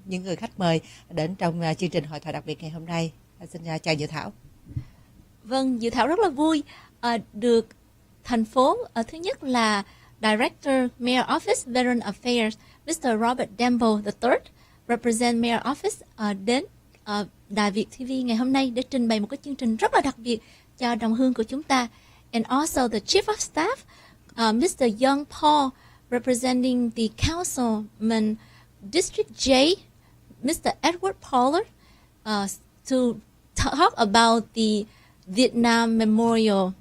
những người khách mời đến trong chương trình hội thoại đặc biệt ngày hôm nay. Xin chào Dự Thảo. Vâng, Dự Thảo rất là vui được thành phố thứ nhất là Director Mayor Office Veteran Affairs Mr. Robert Dembo III represent Mayor Office đến Đài VIETV ngày hôm nay để trình bày một cái chương trình rất là đặc biệt cho đồng hương của chúng ta. And also the Chief of Staff Mr. Young Paul representing the Councilman District J Mr. Edward Pollard to talk about the Vietnam Memorial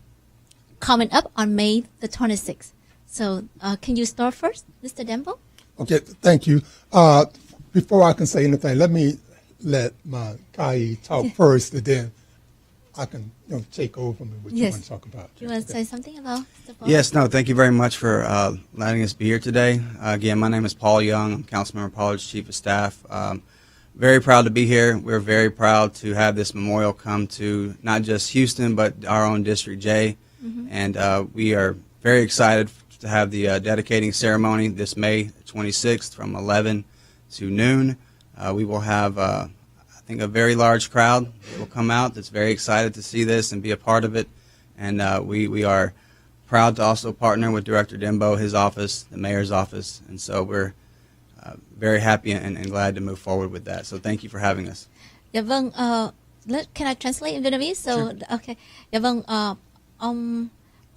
coming up on May the 26th. So, can you start first, Mr. Dembo? Okay, thank you. Before I can say anything, let my colleague talk first, and then I can take over from what you want to talk about. You want to say something about Mr. Paul? Yes, no, thank you very much for letting us be here today. Again, my name is Paul Young. I'm Councilmember Pollard's Chief of Staff. Very proud to be here. We're very proud to have this memorial come to not just Houston, but our own District J. And we are very excited to have the dedicating ceremony this May 26th from 11 to noon. We will have, I think, a very large crowd that will come out that's very excited to see this and be a part of it. And we are proud to also partner with Director Dembo, his office, the mayor's office. And so we're very happy and glad to move forward with that. So thank you for having us. Dạ vâng, can I translate in Vietnamese? So, sure. Okay. Dạ vâng, ông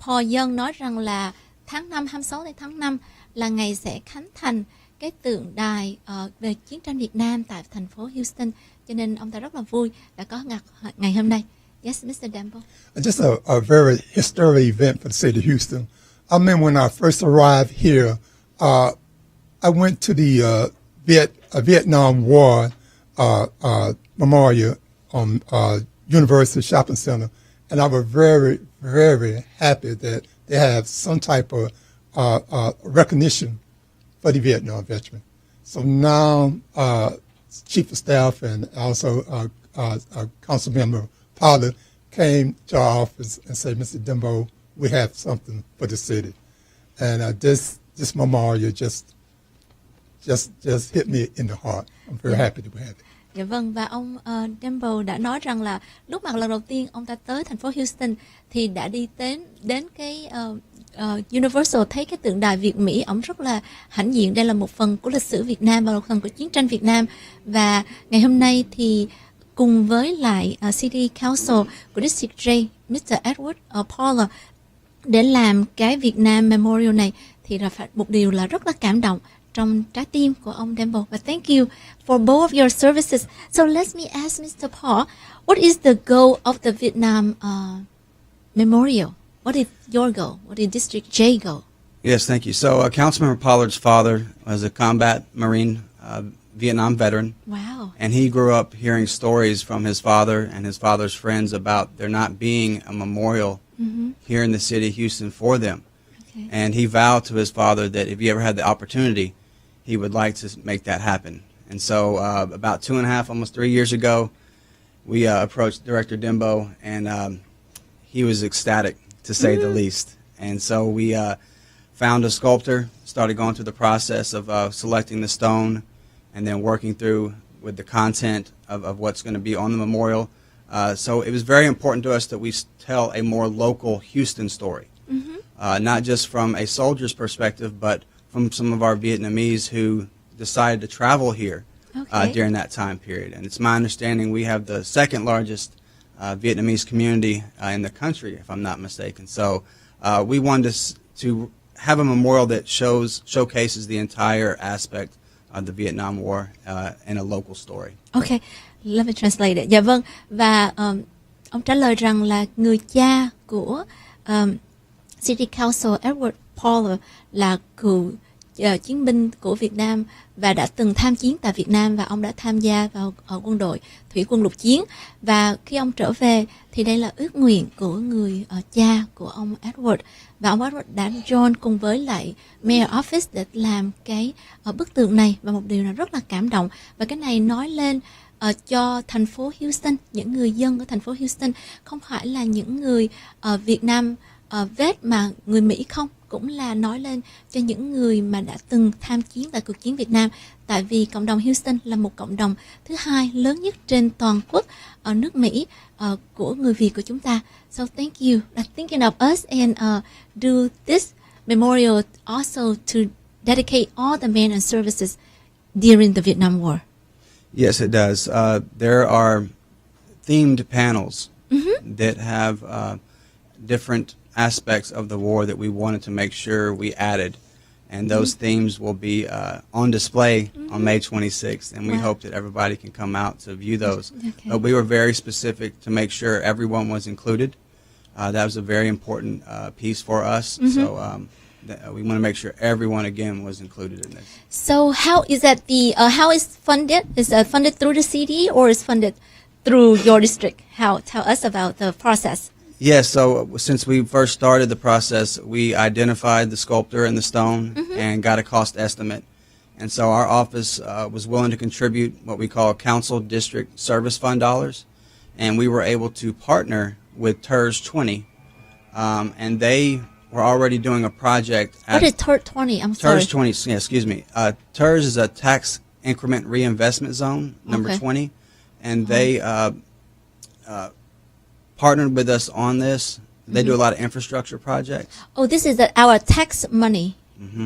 Paul Young nói rằng là tháng 5, 26 tháng 5 là ngày sẽ khánh thành cái tượng đài về chiến tranh Việt Nam tại thành phố Houston. Cho nên ông ta rất là vui đã có mặt ngày hôm nay. Yes, Mr. Dembo. Just a very historic event for the city of Houston. I remember when I first arrived here, I went to the Vietnam War memorial on University Shopping Center, and I was very, very happy that they have some type of recognition for the Vietnam veteran. So now, Chief of Staff and also Council Member Pollard came to our office and said, Mr. Dembo, we have something for the city. And this memorial just hit me in the heart. I'm very happy to have it. Dạ vâng, và ông Dembo đã nói rằng là lúc mà lần đầu tiên ông ta tới thành phố Houston thì đã đi đến cái Universal, thấy cái tượng đài Việt Mỹ. Ông rất là hãnh diện, đây là một phần của lịch sử Việt Nam và một phần của chiến tranh Việt Nam. Và ngày hôm nay thì cùng với lại City Council của District J, Mr. Edward Pollard để làm cái Việt Nam Memorial này thì là một điều là rất là cảm động trong trái tim của ông Dembo. Và thank you for both of your services. So let me ask Mr. Paul, what is the goal of the Vietnam Memorial? What is your goal? What is District J goal? Yes, thank you. So Councilmember Pollard's father was a combat Marine Vietnam veteran. Wow. And he grew up hearing stories from his father and his father's friends about there not being a memorial here in the city of Houston for them. Okay. And he vowed to his father that if he ever had the opportunity, he would like to make that happen. And so about 2.5, almost 3 years ago, we approached Director Dembo, and he was ecstatic, to say the least. And so we found a sculptor, started going through the process of selecting the stone, and then working through with the content of what's going to be on the memorial. So it was very important to us that we tell a more local Houston story, not just from a soldier's perspective, but from some of our Vietnamese who decided to travel here during that time period. And it's my understanding we have the second largest Vietnamese community in the country, if I'm not mistaken. So we wanted to have a memorial that showcases the entire aspect of the Vietnam War in a local story. Okay, let me translate it. Dạ vâng, và ông trả lời rằng là người cha của City Council Edward Pollard là cựu chiến binh của Việt Nam và đã từng tham chiến tại Việt Nam, và ông đã tham gia vào quân đội thủy quân lục chiến. Và khi ông trở về thì đây là ước nguyện của người cha của ông Edward, và ông Edward đã join cùng với lại Mayor Office để làm cái bức tượng này, và một điều là rất là cảm động. Và cái này nói lên cho thành phố Houston, những người dân của thành phố Houston, không phải là những người Việt Nam vet mà người Mỹ không, cũng là nói lên cho những người mà đã từng tham chiến tại cuộc chiến Việt Nam, tại vì cộng đồng Houston là một cộng đồng thứ hai lớn nhất trên toàn quốc ở nước Mỹ của người Việt của chúng ta. So thank you for thinking of us and do this memorial also to dedicate all the men and services during the Vietnam War. Yes, it does. There are themed panels that have different aspects of the war that we wanted to make sure we added. And those themes will be on display on May 26th, and we hope that everybody can come out to view those. Okay. But we were very specific to make sure everyone was included. That was a very important piece for us. So we want to make sure everyone again was included in this. So how is that how is funded? Is it funded through the city or is funded through your district? Tell us about the process. Yes, so since we first started the process, we identified the sculptor and the stone and got a cost estimate. And so our office was willing to contribute what we call Council District Service Fund dollars. And we were able to partner with TERS 20. And they were already doing a project. What is TERS 20? I'm sorry. TERS 20, yeah, excuse me. TERS is a tax increment reinvestment zone, number 20. And they partnered with us on this. They do a lot of infrastructure projects. Oh, this is our tax money.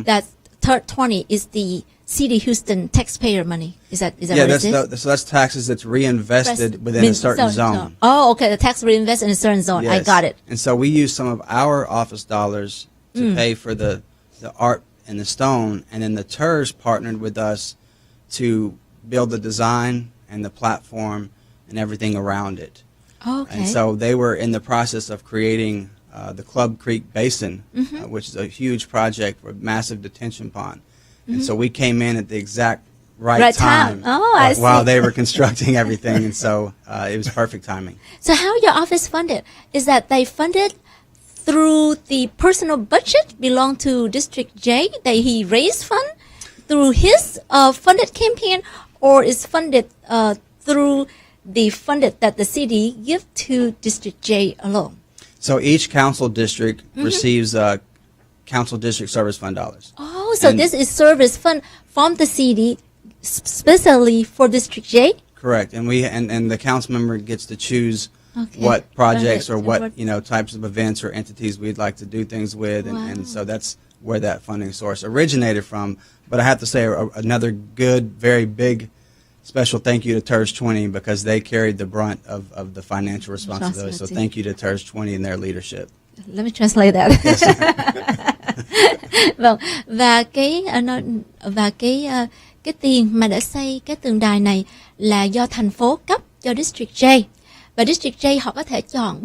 That TERS 20 is the City Houston taxpayer money. Is that what it is? So that's taxes that's reinvested within a certain zone. Oh, okay. The tax reinvested in a certain zone. Yes. I got it. And so we use some of our office dollars to pay for the art and the stone, and then the TERS partnered with us to build the design and the platform and everything around it. Okay. And so they were in the process of creating the Club Creek Basin, which is a huge project for a massive detention pond. And so we came in at the exact right time while they were constructing everything. And so it was perfect timing. So how your office funded? Is that they funded through the personal budget belong to District J that he raised fund through his funded campaign, or is funded through the funded that the city give to District J alone? So each council district receives council district service fund dollars. Oh, so this is service fund from the city specially for District J? Correct. And and the council member gets to choose what projects or what types of events or entities we'd like to do things with, and so that's where that funding source originated from. But I have to say another good, very big special thank you to TERS 20 because they carried the brunt of the financial responsibility. So thank you to TERS 20 and their leadership. Let me translate that. Vâng, và cái tiền mà để xây cái tượng đài này là do thành phố cấp cho District J, và District J họ có thể chọn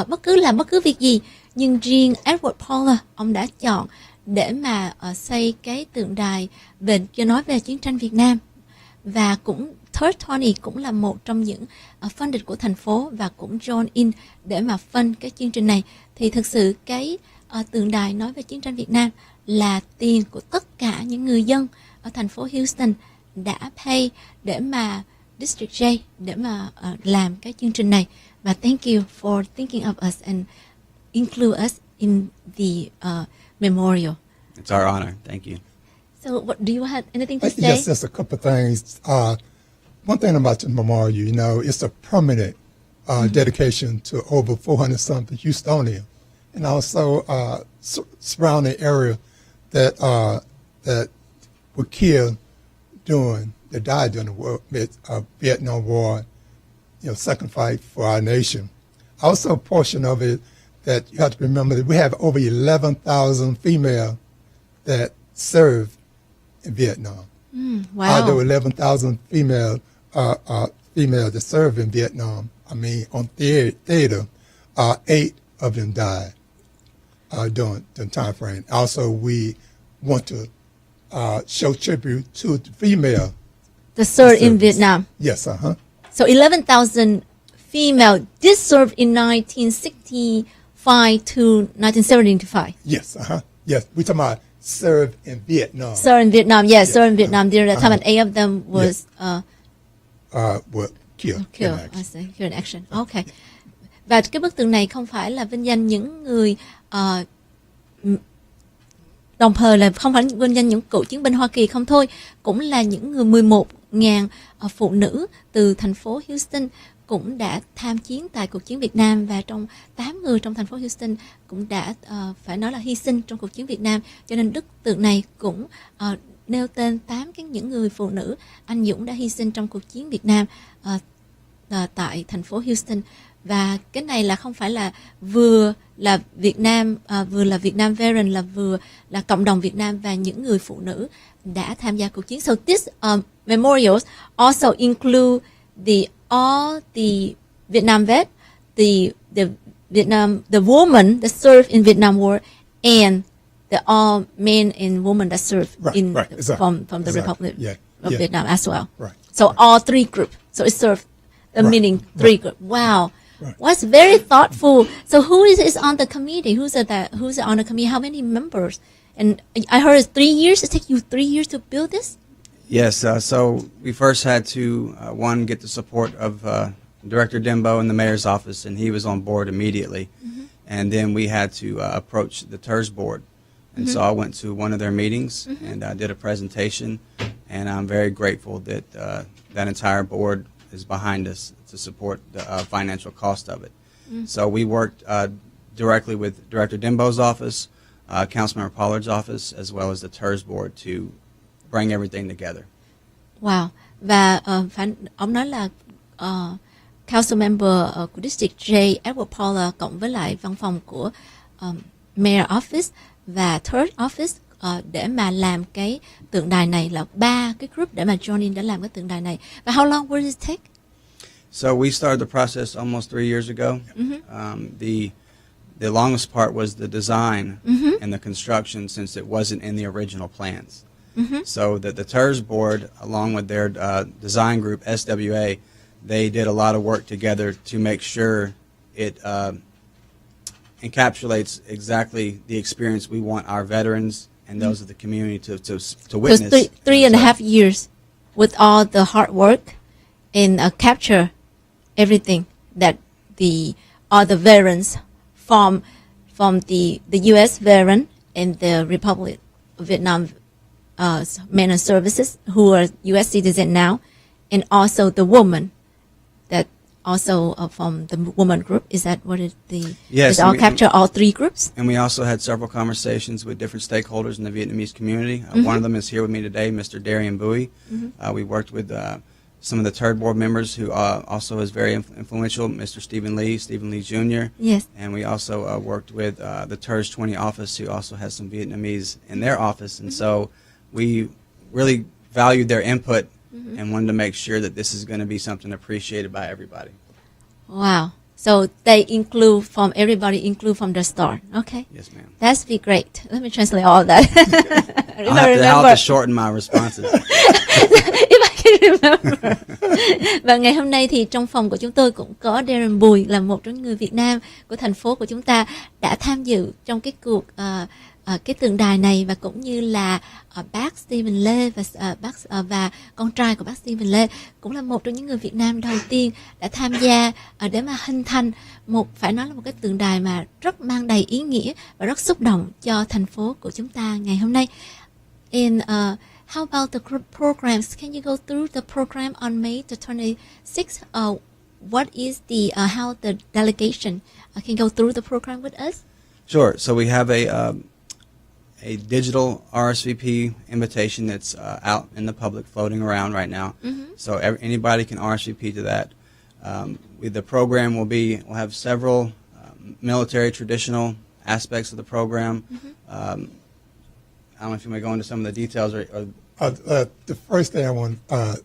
bất cứ việc gì, nhưng riêng Edward Paula ông đã chọn để mà xây cái tượng đài nói về chiến tranh Việt Nam. Và cũng TERS 20 cũng là một trong những funded của thành phố và cũng join in để mà fund cái chương trình này. Thì thực sự cái tượng đài nói về chiến tranh Việt Nam là tiền của tất cả những người dân ở thành phố Houston đã pay để mà District J để mà làm cái chương trình này. Và thank you for thinking of us and include us in the memorial. It's our honor. Thank you. So, what do you have anything to say? Yes, just a couple of things. One thing about the memorial, it's a permanent dedication to over 400-something Houstonians, and also surrounding area that were killed that died during the Vietnam War, second fight for our nation. Also, a portion of it that you have to remember that we have over 11,000 female that served in Vietnam. Wow. Out of 11,000 female that served in Vietnam, on theater, 8 of them died during the time frame. Also, we want to show tribute to the female that served in Vietnam. Yes, So 11,000 female did serve in 1965 to 1975. Yes, yes. We're talking about served in Vietnam. Served in Vietnam, yes, served in Vietnam during that time, and 8 of them was were killed. Killed in action. Okay. Và cái bức tượng này không phải là vinh danh những người đồng thời là không phải vinh danh những cựu chiến binh Hoa Kỳ không thôi, cũng là những người 11.000 phụ nữ từ thành phố Houston cũng đã tham chiến tại cuộc chiến Việt Nam, và trong 8 người trong thành phố Houston cũng đã phải nói là hy sinh trong cuộc chiến Việt Nam. Cho nên bức tượng này cũng nêu tên 8 những người phụ nữ anh dũng đã hy sinh trong cuộc chiến Việt Nam tại thành phố Houston. Và cái này là không phải là vừa là Việt Nam, vừa là Việt Nam Veteran, là vừa là cộng đồng Việt Nam và những người phụ nữ đã tham gia cuộc chiến. So this memorials also include all the Vietnam vet, the women that served in Vietnam War, and the all men and women that served from the Republic of Vietnam as well. Right. So all three groups. So it served the meaning three groups. Wow. Right. What's very thoughtful. So who is on the committee? Who's on the committee? How many members? And I heard it's 3 years. It takes you 3 years to build this? Yes, so we first had to, one, get the support of Director Dembo in the mayor's office, and he was on board immediately. Mm-hmm. And then we had to approach the TERS board. And so I went to one of their meetings, and I did a presentation, and I'm very grateful that that entire board is behind us to support the financial cost of it. So we worked directly with Director Dembo's office, Councilmember Pollard's office, as well as the TERS board to bring everything together. Wow. Và ông nói là council member của District J, Edward Pollard, cộng với lại văn phòng của Mayor Office và Third Office để mà làm cái tượng đài này, là 3 cái group để mà join in để làm cái tượng đài này. Và how long will it take? So we started the process almost 3 years ago. The longest part was the design and the construction, since it wasn't in the original plans. So the TERS board, along with their design group, SWA, they did a lot of work together to make sure it encapsulates exactly the experience we want our veterans and those of the community to witness. So 3.5 years with all the hard work and capture everything that all the veterans from the U.S. veteran and the Republic of Vietnam men and services who are U.S. citizens now, and also the woman that also from the woman group. Is that what it Yes, is all capture all 3 groups? And we also had several conversations with different stakeholders in the Vietnamese community. One of them is here with me today, Mr. Darian Bui. We worked with some of the TERD board members who also is very influential, Mr. Stephen Lee Jr. Yes. And we also worked with the TERS 20 office, who also has some Vietnamese in their office. And so we really valued their input and wanted to make sure that this is going to be something appreciated by everybody. Wow. So they include from everybody, include from the start. Okay. Yes, ma'am. That's be great. Let me translate all of that. I'll have to shorten my responses. If I can remember. Và ngày hôm nay thì trong phòng của chúng tôi cũng có Darren Bùi, là một trong những người Việt Nam của thành phố của chúng ta đã tham dự trong cái cuộc cái tượng đài này, và cũng như là bác Stephen Lê và con trai của bác Stephen Lê cũng là một trong những người Việt Nam đầu tiên đã tham gia để mà hình thành phải nói là một cái tượng đài mà rất mang đầy ý nghĩa và rất xúc động cho thành phố của chúng ta ngày hôm nay. And how about the group programs? Can you go through the program on May the 26th? What is how the delegation can go through the program with us? Sure. So we have a digital RSVP invitation that's out in the public, floating around right now. So anybody can RSVP to that. The program we'll have several military traditional aspects of the program. I don't know if you may go into some of the details. The first thing I want,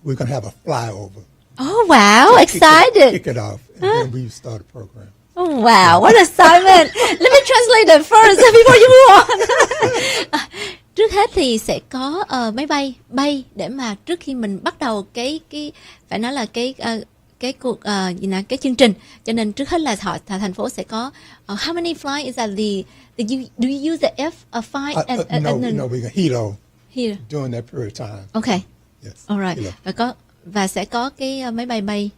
we're going to have a flyover. Oh, wow. Excited. Kick it off, and then we start the program. Oh, wow, what assignment. Let me translate that first before you move on. Trước hết thì sẽ có máy bay để mà trước khi mình bắt đầu cái phải nói là cái cuộc cái chương trình, cho nên trước hết là thành phố sẽ có how many fly is that do you use the F5 no, we got Hilo here during that period of time. Okay. Yes. All right. Và sẽ có cái máy bay bay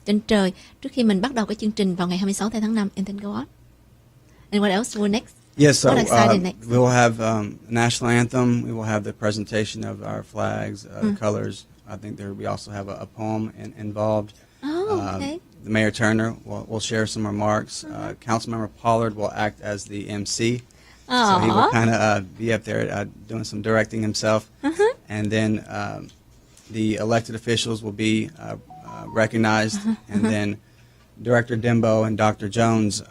trên trời trước khi mình bắt đầu cái chương trình vào ngày 26 tháng 5. And then go on. And what else? What next? Yes, so What exciting next? we will have national anthem. We will have the presentation of our flags, colors. I think we also have a poem involved. Oh, okay. The Mayor Turner will share some remarks. Councilmember Pollard will act as the MC. So he will kind of be up there doing some directing himself. And then the elected officials will be recognized. And then Director Dimbo and Dr. Jones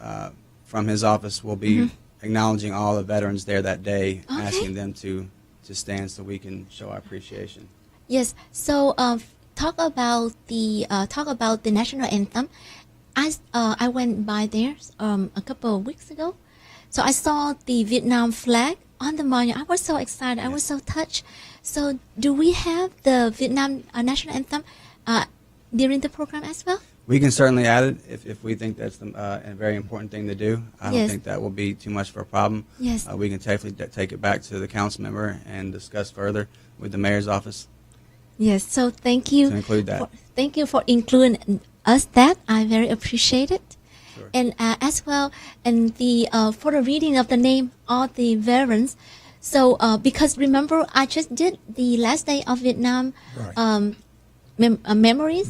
from his office will be acknowledging all the veterans there that day, asking them to stand so we can show our appreciation. Yes. So talk about the national anthem. I went by there a couple of weeks ago. So I saw the Vietnam flag on the monument. I was so excited. I was so touched. So do we have the Vietnam national anthem during the program as well? We can certainly add it if we think that's a very important thing to do. I don't think that will be too much of a problem. Yes. We can definitely take it back to the council member and discuss further with the mayor's office. Yes. So thank you to include that. Thank you for including us. That I very appreciate it. Sure. And as well, and the for the reading of the name of the veterans. So because remember, I just did the last day of Vietnam memories.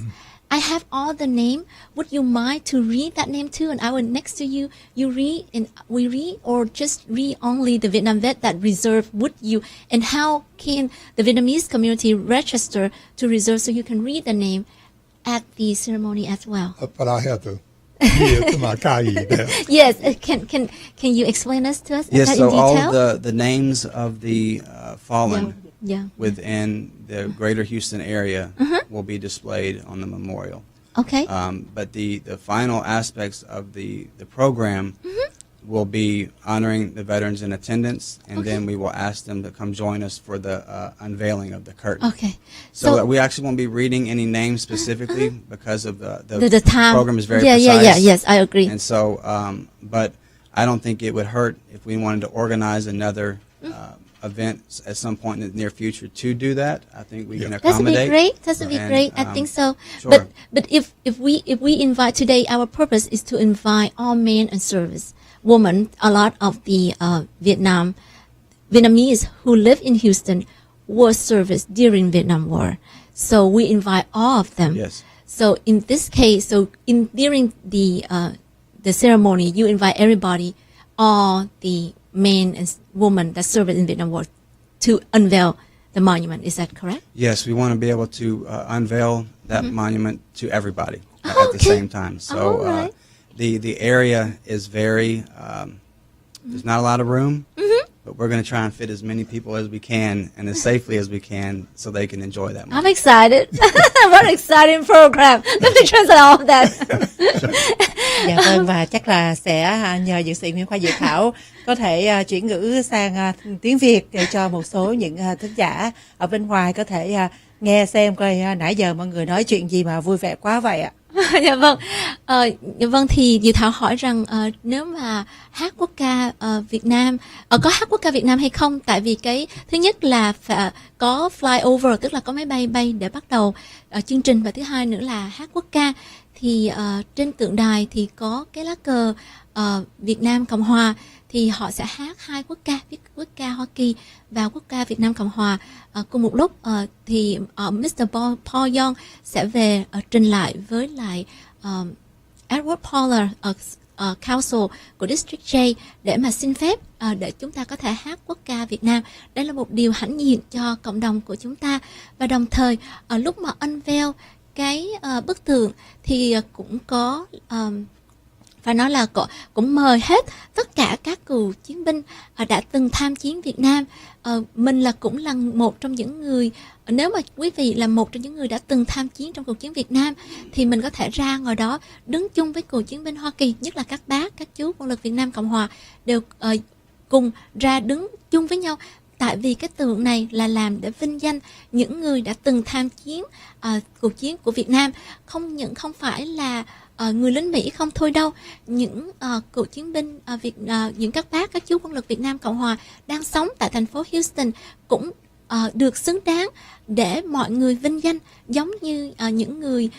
I have all the name. Would you mind to read that name too? And I will next to you. You read and we read, or just read only the Vietnam vet that reserve? Would you? And how can the Vietnamese community register to reserve so you can read the name at the ceremony as well? But I have to give to my colleague there. Yes. Can you explain us to us? Yes. That So in detail? all the names of the fallen Yeah. within the greater Houston area will be displayed on the memorial. Okay. But the final aspects of the program will be honoring the veterans in attendance, and then we will ask them to come join us for the unveiling of the curtain. Okay. So we actually won't be reading any names specifically because of The time. program is very precise. precise. Yes, I agree. And so, but I don't think it would hurt if we wanted to organize another event at some point in the near future to do that. I think we can That would accommodate. be great. That would be And, great. I think so. Sure. But if we invite today, our purpose is to invite all men and service women. A lot of the Vietnamese who live in Houston were service during Vietnam War. So we invite all of them. Yes. So in this case, during the ceremony, you invite everybody, all the men and women that served in Vietnam War, to unveil the monument. Is that correct? Yes, we want to be able to unveil that monument to everybody at the okay. same time. So All right. the area is very, there's not a lot of room, but we're going to try and fit as many people as we can and as safely as we can so they can enjoy that I'm monument. excited. What an exciting program. Let me translate all of that. Dạ vâng, và chắc là sẽ nhờ dược sĩ Nguyễn Khoa Dự Thảo có thể chuyển ngữ sang tiếng Việt để cho một số những thính giả ở bên ngoài có thể nghe xem coi nãy giờ mọi người nói chuyện gì mà vui vẻ quá vậy ạ. Dạ vâng, thì Dự Thảo hỏi rằng nếu mà hát quốc ca Việt Nam, có hát quốc ca Việt Nam hay không? Tại vì cái thứ nhất là phải có flyover, tức là có máy bay bay để bắt đầu chương trình, và thứ hai nữa là hát quốc ca. Thì trên tượng đài thì có cái lá cờ Việt Nam Cộng Hòa, thì họ sẽ hát hai quốc ca, quốc ca Hoa Kỳ và quốc ca Việt Nam Cộng Hòa cùng một lúc. Thì Mr. Paul Young sẽ về trình lại với lại Edward Pollard Council của District J để mà xin phép để chúng ta có thể hát quốc ca Việt Nam. Đây là một điều hãnh diện cho cộng đồng của chúng ta. Và đồng thời lúc mà unveil cái bức tượng thì cũng có phải nói là cũng mời hết tất cả các cựu chiến binh đã từng tham chiến Việt Nam. Mình cũng là một trong những người, nếu mà quý vị là một trong những người đã từng tham chiến trong cuộc chiến Việt Nam thì mình có thể ra ngoài đó đứng chung với cựu chiến binh Hoa Kỳ, nhất là các bác, các chú quân lực Việt Nam Cộng Hòa đều cùng ra đứng chung với nhau. Tại vì cái tượng này là làm để vinh danh những người đã từng tham chiến cuộc chiến của Việt Nam, không phải là người lính Mỹ không thôi đâu. Những cựu chiến binh những các bác, các chú quân lực Việt Nam Cộng Hòa đang sống tại thành phố Houston cũng được xứng đáng để mọi người vinh danh, giống như những người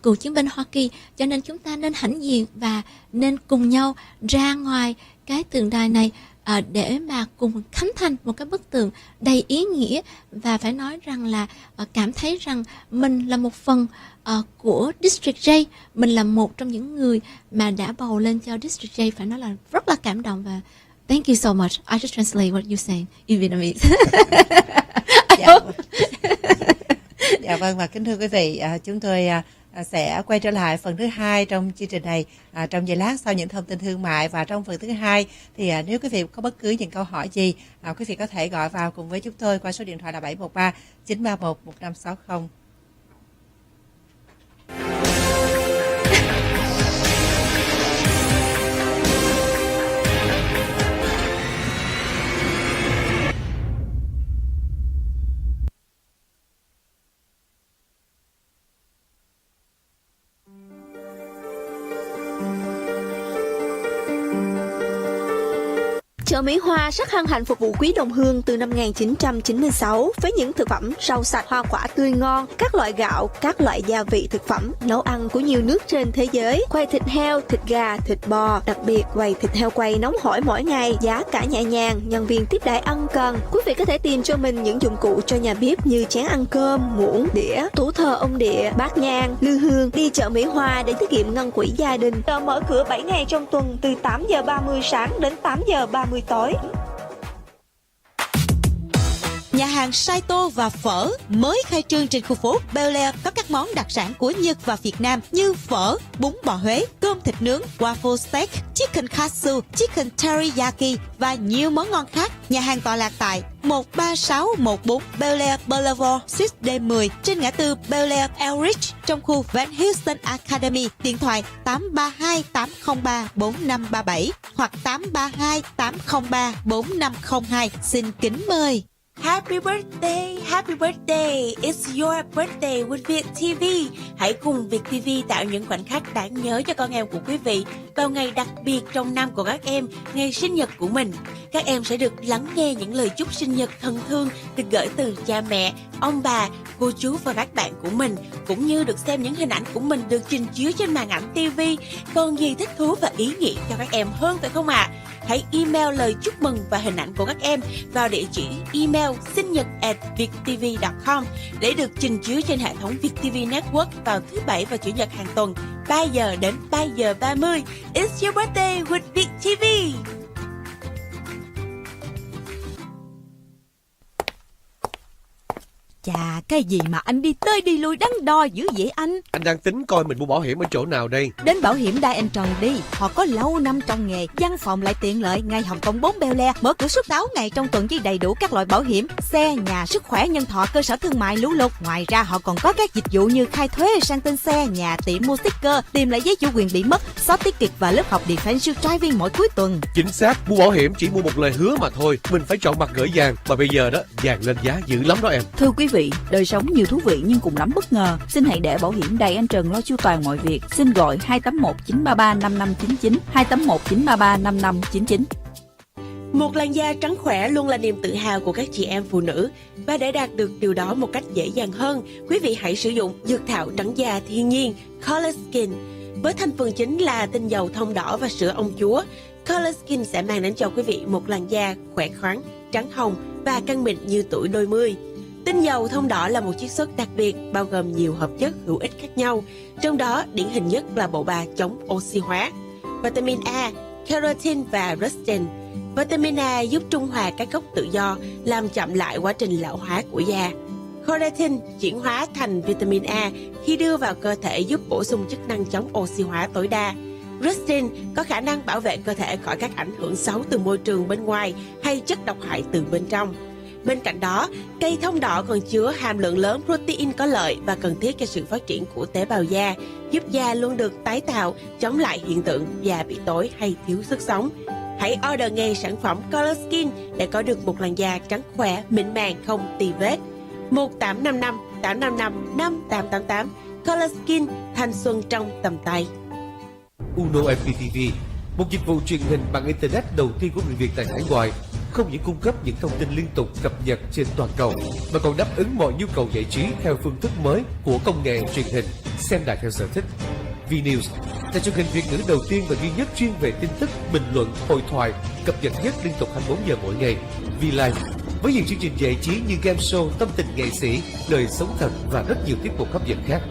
cựu chiến binh Hoa Kỳ. Cho nên chúng ta nên hãnh diện và nên cùng nhau ra ngoài cái tượng đài này để mà cùng khánh thành một cái bức tượng đầy ý nghĩa, và phải nói rằng là cảm thấy rằng mình là một phần của District J, mình là một trong những người mà đã bầu lên cho District J. Phải nói là rất là cảm động, và thank you so much. I just translate what you say in Vietnamese. Dạ vâng, và kính thưa quý vị, chúng tôi sẽ quay trở lại phần thứ hai trong chương trình này trong giây lát sau những thông tin thương mại. Và trong phần thứ hai thì nếu quý vị có bất cứ những câu hỏi gì, quý vị có thể gọi vào cùng với chúng tôi qua số điện thoại là 713 931 1560. Chợ Mỹ Hoa rất hân hạnh phục vụ quý đồng hương từ năm 1996 với những thực phẩm rau sạch, hoa quả tươi ngon, các loại gạo, các loại gia vị thực phẩm, nấu ăn của nhiều nước trên thế giới, quầy thịt heo, thịt gà, thịt bò, đặc biệt quầy thịt heo quay nóng hổi mỗi ngày, giá cả nhẹ nhàng, nhân viên tiếp đãi ân cần. Quý vị có thể tìm cho mình những dụng cụ cho nhà bếp như chén ăn cơm, muỗng, đĩa, tủ thờ ông địa, bát nhang, lư hương. Đi chợ Mỹ Hoa để tiết kiệm ngân quỹ gia đình. Chợ mở cửa 7 ngày trong tuần từ 8 giờ 30 sáng đến 8 giờ 30 tối. Nhà hàng Saito và phở mới khai trương trên khu phố Bel Air có các món đặc sản của Nhật và Việt Nam như phở, bún bò Huế, cơm thịt nướng, waffle steak, chicken katsu, chicken teriyaki và nhiều món ngon khác. Nhà hàng tọa lạc tại 13614 Bel Air Boulevard, Suite D10 trên ngã tư Bel Air Elridge trong khu Van Houston Academy. Điện thoại 832 803 4537 hoặc 832 803 4502. Xin kính mời. Happy birthday, it's your birthday with VIETV. Hãy cùng VIETV tạo những khoảnh khắc đáng nhớ cho con em của quý vị vào ngày đặc biệt trong năm của các em, ngày sinh nhật của mình. Các em sẽ được lắng nghe những lời chúc sinh nhật thân thương được gửi từ cha mẹ, ông bà, cô chú và các bạn của mình, cũng như được xem những hình ảnh của mình được trình chiếu trên màn ảnh TV. Còn gì thích thú và ý nghĩa cho các em hơn phải không ạ? Hãy email lời chúc mừng và hình ảnh của các em vào địa chỉ email sinh nhật@viettv.com để được trình chiếu trên hệ thống VIETV Network vào thứ Bảy và Chủ nhật hàng tuần 3 giờ đến 3 giờ 30. It's your birthday with VIETV. Chà, cái gì mà anh đi tới đi lui đắn đo dữ vậy anh? Anh đang tính coi mình mua bảo hiểm ở chỗ nào đây. Đến bảo hiểm Đai Trần đi. Họ có lâu năm trong nghề, văn phòng lại tiện lợi, ngay Hồng Kông 4 Bel Air, mở cửa suốt 6 ngày trong tuần với đầy đủ các loại bảo hiểm xe, nhà, sức khỏe, nhân thọ, cơ sở thương mại, lũ lụt. Ngoài ra họ còn có các dịch vụ như khai thuế, sang tên xe, nhà, tiệm mua sticker, tìm lại giấy chủ quyền bị mất, xóa tiết kiệm và lớp học defensive driving mỗi cuối tuần. Chính xác, mua bảo hiểm chỉ mua một lời hứa mà thôi. Mình phải chọn mặt gửi vàng, mà bây giờ đó vàng lên giá dữ lắm đó em. Thưa quý vị, đời sống nhiều thú vị nhưng cùng lắm bất ngờ. Xin hãy để bảo hiểm Đài Anh Trần lo chu toàn mọi việc. Xin gọi 281 933 5599, 281 933 5599. Một làn da trắng khỏe luôn là niềm tự hào của các chị em phụ nữ. Và để đạt được điều đó một cách dễ dàng hơn, quý vị hãy sử dụng dược thảo trắng da thiên nhiên Color Skin. Với thành phần chính là tinh dầu thông đỏ và sữa ông chúa, Color Skin sẽ mang đến cho quý vị một làn da khỏe khoắn, trắng hồng và căng mịn như tuổi đôi mươi. Tinh dầu thông đỏ là một chiết xuất đặc biệt bao gồm nhiều hợp chất hữu ích khác nhau, trong đó điển hình nhất là bộ ba chống oxy hóa, vitamin A, keratin và elastin. Vitamin A giúp trung hòa các gốc tự do, làm chậm lại quá trình lão hóa của da. Keratin chuyển hóa thành vitamin A khi đưa vào cơ thể giúp bổ sung chức năng chống oxy hóa tối đa. Elastin có khả năng bảo vệ cơ thể khỏi các ảnh hưởng xấu từ môi trường bên ngoài hay chất độc hại từ bên trong. Bên cạnh đó, cây thông đỏ còn chứa hàm lượng lớn protein có lợi và cần thiết cho sự phát triển của tế bào da, giúp da luôn được tái tạo, chống lại hiện tượng da bị tối hay thiếu sức sống. Hãy order ngay sản phẩm Color Skin để có được một làn da trắng khỏe, mịn màng, không tì vết. 1855 855 5888 Color Skin, thanh xuân trong tầm tay. Uno MPTV, một dịch vụ truyền hình bằng internet đầu tiên của người Việt tại hải ngoại. không những cung cấp những thông tin liên tục cập nhật trên toàn cầu, mà còn đáp ứng mọi nhu cầu giải trí theo phương thức mới của công nghệ truyền hình, xem đài theo sở thích. VNews, đài truyền hình Việt ngữ đầu tiên và duy nhất chuyên về tin tức, bình luận, hội thoại, cập nhật nhất liên tục 24 giờ mỗi ngày. VLive, với nhiều chương trình giải trí như game show, tâm tình nghệ sĩ, đời sống thật và rất nhiều tiết mục hấp dẫn khác.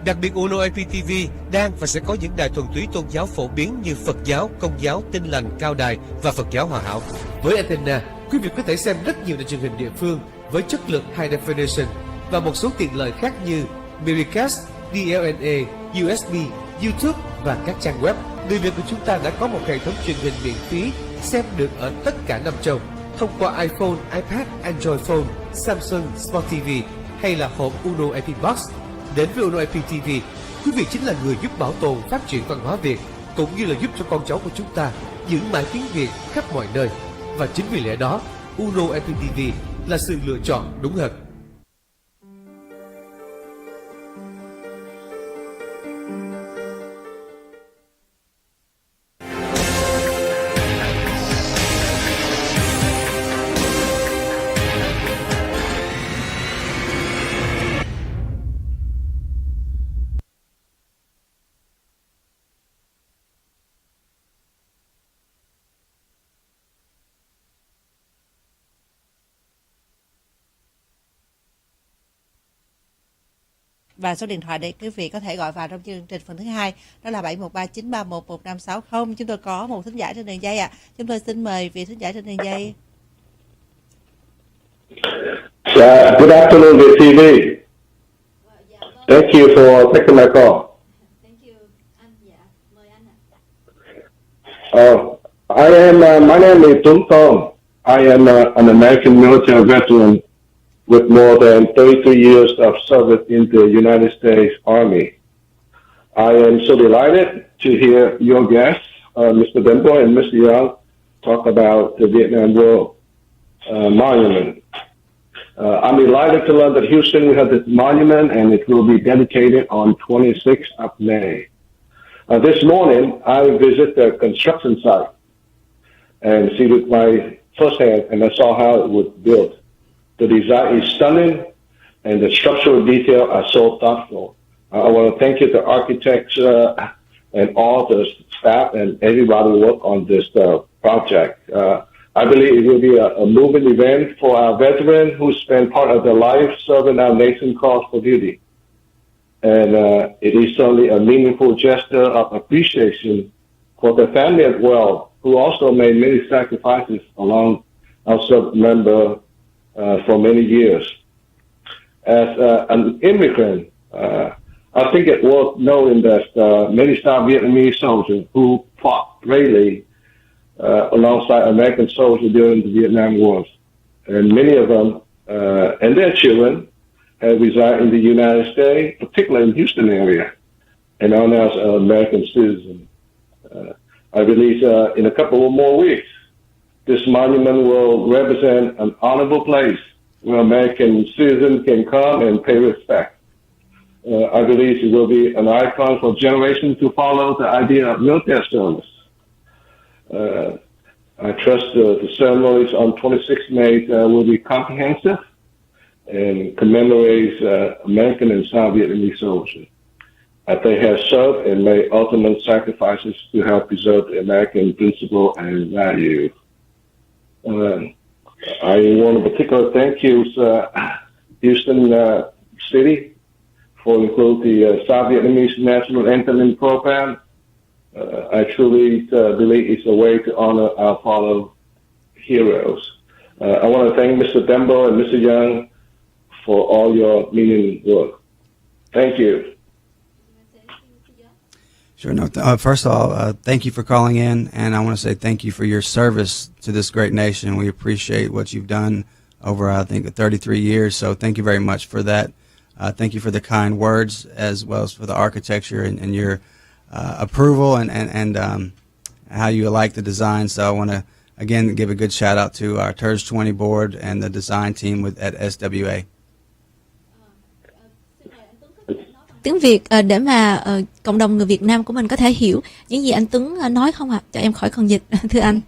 Đặc biệt Uno IPTV đang và sẽ có những đài thuần túy tôn giáo phổ biến như Phật giáo, Công giáo, Tin lành, Cao đài và Phật giáo Hòa hảo. Với antenna, quý vị có thể xem rất nhiều đài truyền hình địa phương với chất lượng high definition và một số tiện lợi khác như Miracast, DLNA, USB, YouTube và các trang web. Người Việt của chúng ta đã có một hệ thống truyền hình miễn phí xem được ở tất cả 5 châu thông qua iPhone, iPad, Android Phone, Samsung Smart TV hay là hộp Uno IP Box. Đến với Uno IPTV, quý vị chính là người giúp bảo tồn phát triển văn hóa Việt, cũng như là giúp cho con cháu của chúng ta giữ mãi tiếng Việt khắp mọi nơi. Và chính vì lẽ đó, Uno IPTV là sự lựa chọn đúng hơn. Và số điện thoại để quý vị có thể gọi vào trong chương trình phần thứ hai, đó là 713-931-1560. Chúng tôi có một thính giả trên đường dây ạ. Chúng tôi xin mời vị thính giả trên đường dây. Good afternoon, VIETV. Thank you for taking my call. My name is Tuấn Thong. I am an American military veteran with more than 33 years of service in the United States Army. I am so delighted to hear your guests, Mr. Dembo and Mr. Young, talk about the Vietnam War Monument. I'm delighted to learn that Houston will have this monument and it will be dedicated on 26th of May. This morning, I visited the construction site and see with my first hand, and I saw how it was built. The design is stunning, and the structural detail are so thoughtful. I want to thank you, the architects and all the staff and everybody who worked on this project. I believe it will be a moving event for our veterans who spend part of their life serving our nation's cause for duty. And it is certainly a meaningful gesture of appreciation for the family as well, who also made many sacrifices along our service member for many years. As an immigrant, I think it worth noting that many South Vietnamese soldiers who fought bravely alongside American soldiers during the Vietnam Wars, and many of them and their children have resided in the United States, particularly in Houston area, and are now American citizens. I believe in a couple of more weeks, this monument will represent an honorable place where American citizens can come and pay respect. I believe it will be an icon for generations to follow the idea of military service. I trust the ceremonies on 26th May will be comprehensive and commemorates American and South Vietnamese soldiers. They have served and made ultimate sacrifices to help preserve the American principle and values. I want to particularly thank you, Houston City, for include the South Vietnamese National Anthem in the program. I truly believe it's a way to honor our fallen heroes. I want to thank Mr. Dembo and Mr. Young for all your meaningful work. Thank you. Sure. No. First of all, thank you for calling in, and I want to say thank you for your service to this great nation. We appreciate what you've done over, I think, 33 years. So thank you very much for that. Thank you for the kind words as well as for the architecture and your approval and how you like the design. So I want to again give a good shout out to our TERS 20 board and the design team at SWA. Tiếng Việt để mà cộng đồng người Việt Nam của mình có thể hiểu những gì anh Tuấn nói không ạ? Cho em khỏi cần dịch, thưa anh.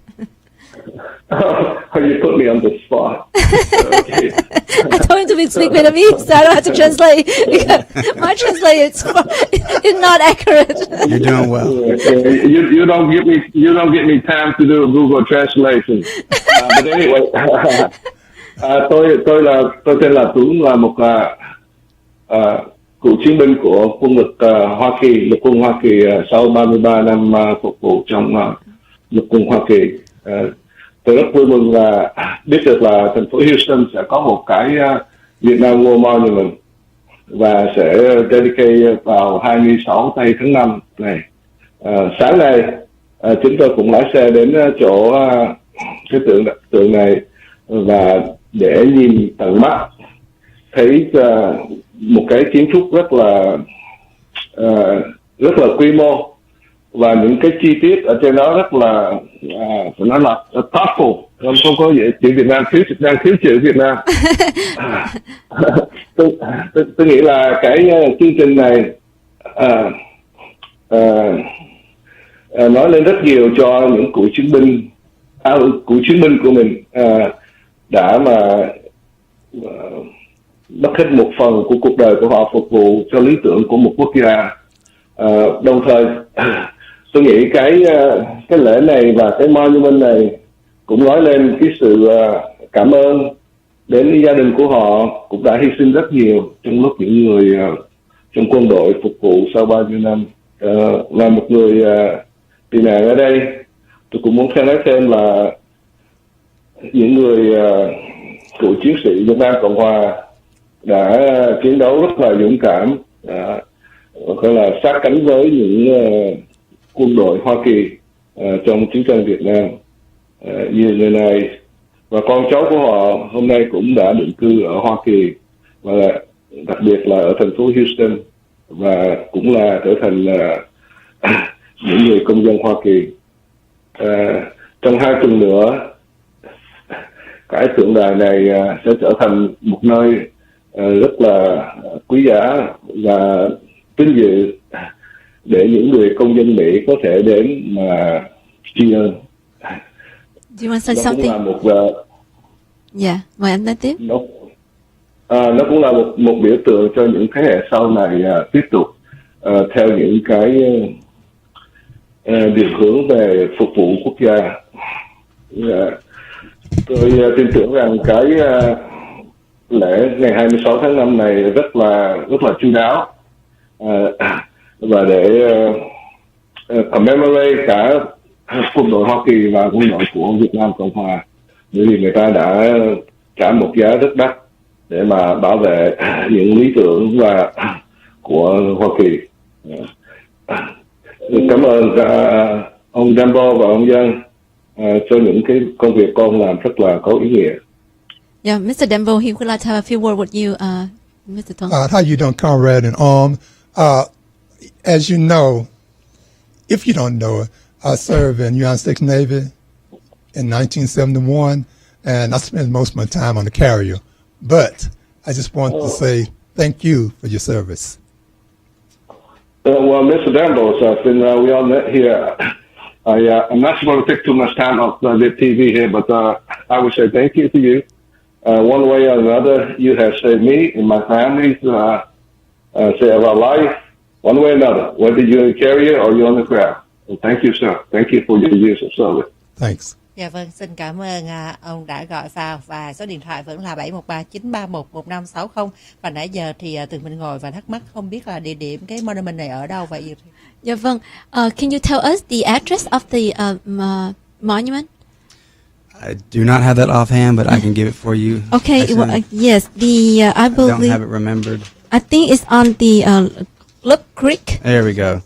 You put me on the spot. Okay. I told him to speak Vietnamese, so I don't have to translate because my translation is not accurate. You're doing well. You don't get me time to do a Google translation. But anyway, tôi tên là Tuấn, là một cựu chiến binh của quân lực Hoa Kỳ, lục quân Hoa Kỳ sau 33 năm phục vụ trong lục quân Hoa Kỳ. Tôi rất vui mừng là biết được là thành phố Houston sẽ có một cái Việt Nam War Monument và sẽ dedicate vào 26 tây tháng 5 này. Sáng nay chúng tôi cũng lái xe đến chỗ cái tượng này và để nhìn tận mắt thấy một cái kiến trúc rất là quy mô và những cái chi tiết ở trên đó rất là phải nói là thoughtful, không có chữ Việt Nam, đang thiếu chữ Việt Nam. Tôi nghĩ là cái chương trình này nói lên rất nhiều cho những cựu chiến binh của mình đã mà mất hết một phần của cuộc đời của họ phục vụ cho lý tưởng của một quốc gia. Đồng thời tôi nghĩ cái lễ này và cái monument này cũng nói lên cái sự cảm ơn đến gia đình của họ cũng đã hy sinh rất nhiều trong lúc những người trong quân đội phục vụ sau bao nhiêu năm. Là một người tị nạn ở đây, tôi cũng muốn nói thêm là những người cựu chiến sĩ Việt Nam Cộng Hòa đã chiến đấu rất là dũng cảm, gọi là sát cánh với những quân đội Hoa Kỳ trong chiến tranh Việt Nam. Nhiều người này và con cháu của họ hôm nay cũng đã định cư ở Hoa Kỳ và đặc biệt là ở thành phố Houston và cũng là trở thành những người công dân Hoa Kỳ. Trong 2 tuần nữa, cái tượng đài này sẽ trở thành một nơi rất là quý giá và vinh dự để những người công dân Mỹ có thể đến mà tri ân. Do you want to say something? Cũng là một mời anh nói tiếp. Nó cũng là một biểu tượng cho những thế hệ sau này tiếp tục theo những cái điều hướng về phục vụ quốc gia. Tôi tin tưởng rằng cái lễ ngày 26 tháng 5 này rất là chu đáo và để commemorate cả quân đội Hoa Kỳ và quân đội của Việt Nam Cộng Hòa, bởi vì người ta đã trả một giá rất đắt để mà bảo vệ những lý tưởng và của Hoa Kỳ. Cảm ơn ông Dambo và ông Dân cho những cái công việc con làm rất là có ý nghĩa. Yeah, Mr. Dembo, he would like to have a few words with you, Mr. Tuấn. How you doing, comrade in arms? As you know, if you don't know it, I served in the United States Navy in 1971, and I spent most of my time on the carrier. But I just want to say thank you for your service. Well, Mr. Dambo, since we all met here, I'm not supposed to take too much time off the VIETV here, but I would say thank you to you. One way or another, you have saved me and my family's save our life, one way or another, whether you're in the carrier or you're on the ground. So thank you, sir. Thank you for your years of service. Thanks. Dạ vâng, xin cảm ơn ông đã gọi vào và số điện thoại vẫn là 713-931-1560. Và nãy giờ thì Tường Minh ngồi và thắc mắc không biết là địa điểm cái monument này ở đâu vậy? Dạ vâng. Can you tell us the address of the monument? I do not have that offhand, but I can give it for you. Okay, yes, I believe. Don't have it remembered. I think it's on the Club Creek. There we go.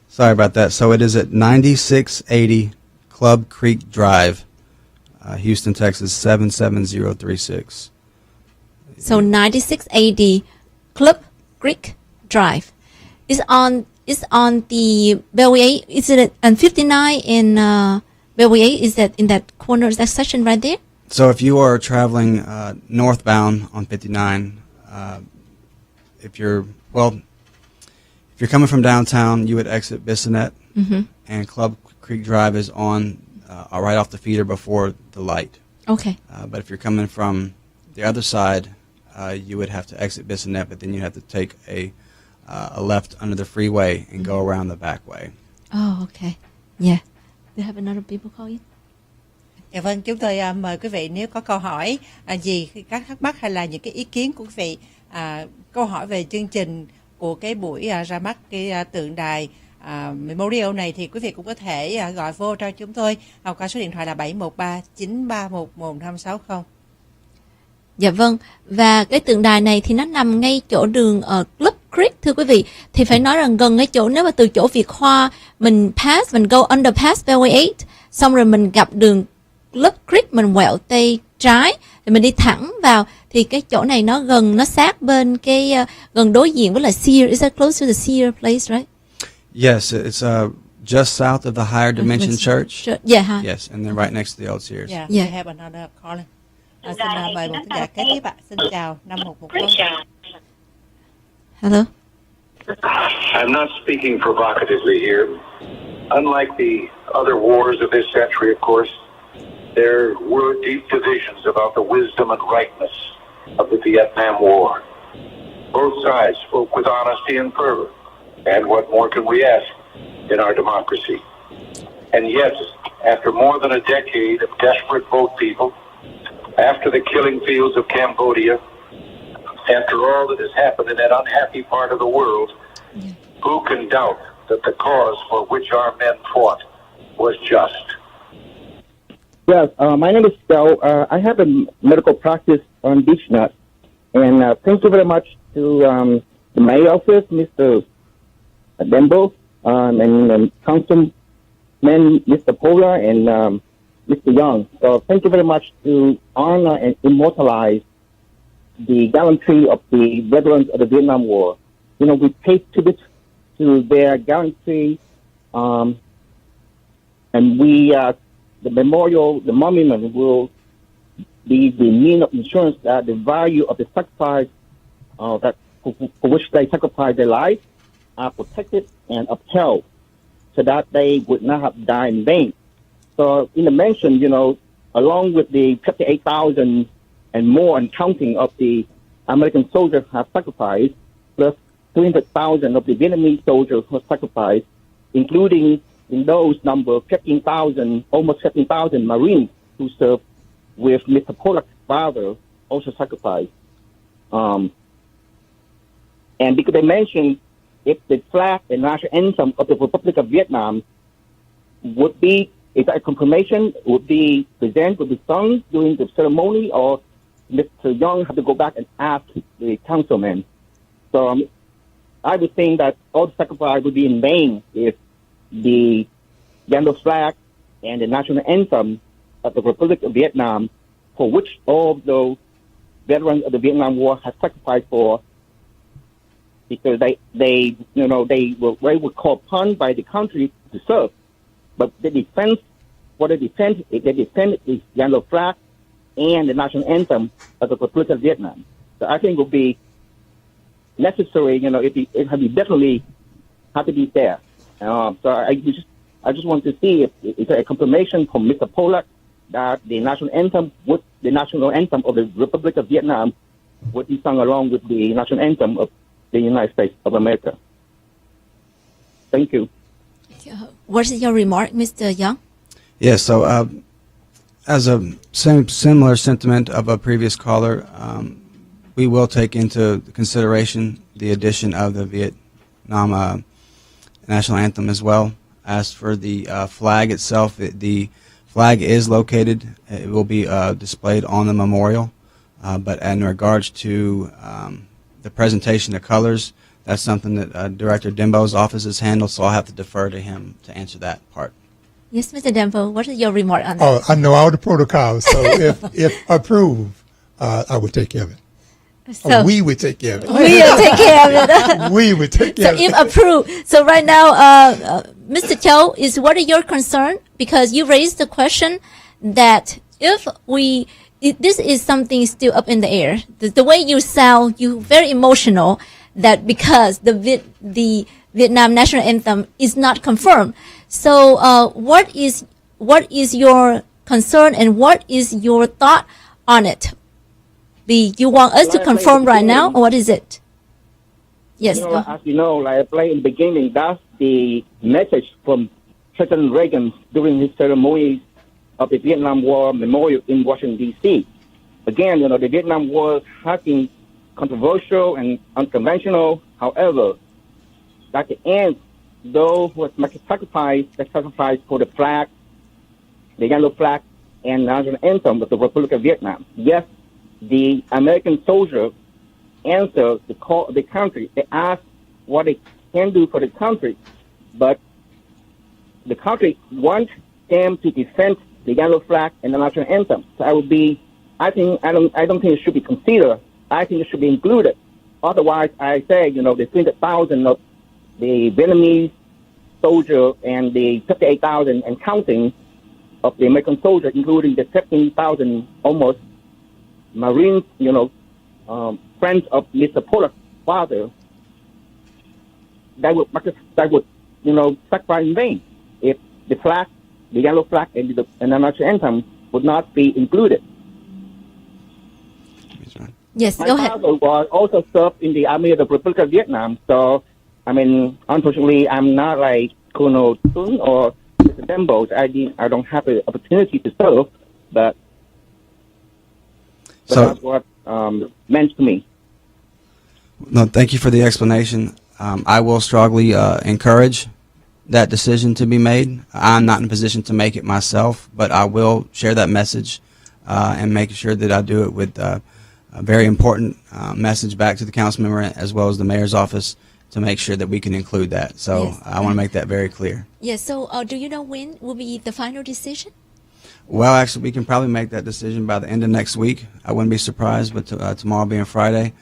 Sorry about that. So it is at 9680 Club Creek Drive, Houston, Texas 77036. So 9680 Club Creek Drive. It's on the Bellway. Is it on 59 in Bellway? Is that in that corner, that section right there? So if you are traveling northbound on 59, if you're coming from downtown, you would exit Bissonnet, and Club Creek Drive is on right off the feeder before the light. Okay. But if you're coming from the other side, you would have to exit Bissonnette, but then you have to take a left under the freeway and go around the back way. Oh, okay. Yeah. Do you have another people call you? Dạ vâng, chúng tôi mời quý vị nếu có câu hỏi gì, các thắc mắc hay là những cái ý kiến của quý vị, câu hỏi về chương trình của cái buổi ra mắt cái tượng đài Memorial này thì quý vị cũng có thể gọi vô cho chúng tôi qua số điện thoại là 713-931-1560. Dạ vâng, và cái tượng đài này thì nó nằm ngay chỗ đường ở Club Creek thưa quý vị. Thì phải nói rằng gần ngay chỗ, nếu mà từ chỗ Việt Hoa mình go underpass Bellway 8, xong rồi mình gặp đường Club Creek, mình quẹo tay trái thì mình đi thẳng vào, thì cái chỗ này nó sát bên cái gần đối diện với là Sears. Is that close to the Sears place, right? Yes, it's just south of the Higher Dimension Church. Yeah. Yes, and then right next to the old Sears. Yeah, Yeah. we have another caller. Xin mời một thính giả kế tiếp ạ. Xin chào 5110. Hello. I'm not speaking provocatively here. Unlike the other wars of this century, of course, there were deep divisions about the wisdom and rightness of the Vietnam War. Both sides spoke with honesty and fervor. And what more can we ask in our democracy? And yet, after more than a decade of desperate boat people, after the killing fields of Cambodia, after all that has happened in that unhappy part of the world, who can doubt that the cause for which our men fought was just? Yes, my name is Phil. I have a medical practice on Beechnut, and thank you very much to the mayor office, Mr. Dembo, and Councilman Mr. Pola and Mr. Young. So thank you very much to honor and immortalize the gallantry of the veterans of the Vietnam War. You know, we pay tribute to their gallantry, and the memorial, the monument will be the means of insurance that the value of the sacrifice that for which they sacrificed their life are protected and upheld, so that they would not have died in vain. So in the mention, you know, along with the 58,000 and more and counting of the American soldiers have sacrificed, plus 300,000 of the Vietnamese soldiers who sacrificed, including in those number 15,000, almost 15,000 Marines who served with Mr. Pollock's father also sacrificed. And because they mentioned if the flag and national anthem of the Republic of Vietnam would be, is that a confirmation, would be presented, would be sung during the ceremony, or Mr. Young have to go back and ask the councilman. So I would think that all the sacrifice would be in vain if the yellow flag and the national anthem of the Republic of Vietnam, for which all those veterans of the Vietnam War have sacrificed for, because they were called upon by the country to serve, but the defense is yellow flag and the national anthem of the Republic of Vietnam. So I think it would be necessary, you know, it definitely have to be there. So I just want to see if it's a confirmation from Mr. Pollack that the national anthem of the Republic of Vietnam would be sung along with the national anthem of the United States of America. Thank you. What is your remark, Mr. Young? Yes, so as a similar sentiment of a previous caller, we will take into consideration the addition of the Vietnam national anthem as well. As for the flag itself, the flag is located. It will be displayed on the memorial. But in regards to the presentation of colors, that's something that Director Dembo's office has handled, so I'll have to defer to him to answer that part. Yes, Mr. Dembo, what is your remark on that? Oh, I know all the protocols, so if approved, I would take care of it. So we would take care of it. We will take care of it. We would take care of it. So if approved. So right now, Mr. Chow, what are your concern? Because you raised the question that this is something still up in the air. The way you sound, you very emotional that because the Vietnam national anthem is not confirmed. So what is what is your concern and what is your thought on it? You want us to confirm right now, or what is it? Yes. As you know, like I played in the beginning, that's the message from President Reagan during his ceremony of the Vietnam War Memorial in Washington, D.C. Again, the Vietnam War has been controversial and unconventional. However, at the end, those who sacrificed for the flag, the yellow flag, and national anthem of the Republic of Vietnam. Yes, the American soldiers answer the call of the country. They ask what they can do for the country, but the country wants them to defend the yellow flag and the national anthem. So I don't think it should be considered. I think it should be included. Otherwise, I say, the 300,000 of the Vietnamese soldiers and the 58,000 and counting of the American soldiers, including the 15,000 almost Marines, friends of Mr. Pollock's father, that would sacrifice in vain if the flag, the yellow flag, and the national anthem would not be included. Yes, my go ahead. father was also served in the Army of the Republic of Vietnam, so unfortunately, I'm not like Colonel Sun or Mr. Dembo. I don't have the opportunity to serve, but that's what meant to me. No, thank you for the explanation. I will strongly encourage that decision to be made. I'm not in a position to make it myself, but I will share that message and make sure that I do it with a very important message back to the council member as well as the mayor's office to make sure that we can include that. So yes. I want to make that very clear. Yes, so do you know when will be the final decision? Well, actually, we can probably make that decision by the end of next week. I wouldn't be surprised, but tomorrow being Friday.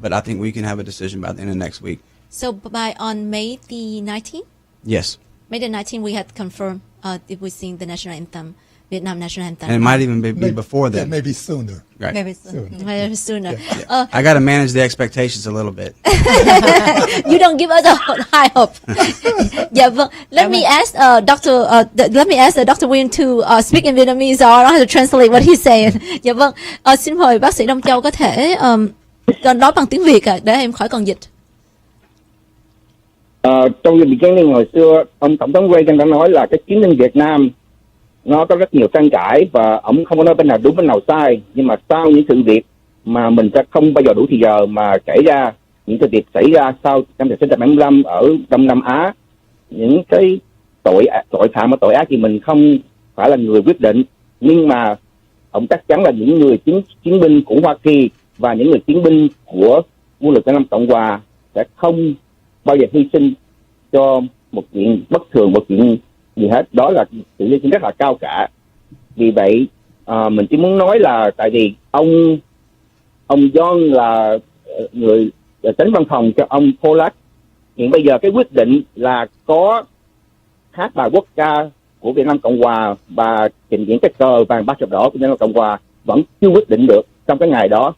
But I think we can have a decision by the end of next week. So on May the 19th? Yes. May the 19th, we had confirmed if we sing the national anthem, Vietnam national anthem. And it might even be before then. Maybe sooner. Right. Maybe sooner. Yeah. I got to manage the expectations a little bit. You don't give us a high hope. Yeah, but let me ask Dr. Win to speak in Vietnamese, or I don't have to translate what he's saying. Dạ vâng, xin mời bác sĩ Đông Châu có thể nói bằng tiếng Việt để em khỏi cần dịch. Trong cái beginning hồi xưa, ông Tổng thống Reagan đã nói là cái chiến tranh Việt Nam nó có rất nhiều tranh cãi và ông không có nói bên nào đúng bên nào sai, nhưng mà sau những sự việc mà mình sẽ không bao giờ đủ thì giờ mà kể ra những sự việc xảy ra sau năm 1975 ở Đông Nam Á, những cái tội phạm và tội ác thì mình không phải là người quyết định, nhưng mà ông chắc chắn là những người chiến binh của Hoa Kỳ và những người chiến binh của quân lực Việt Nam Cộng Hòa sẽ không bao giờ hy sinh cho một chuyện bất thường, một chuyện gì hết. Đó là sự hy sinh rất là cao cả. Vì vậy mình chỉ muốn nói là tại vì ông John là người tránh văn phòng cho ông Pollack, hiện bây giờ cái quyết định là có hát bài quốc ca của Việt Nam Cộng Hòa và trình diễn cái cờ vàng ba chọc đỏ của Việt Nam Cộng Hòa vẫn chưa quyết định được trong cái ngày đó,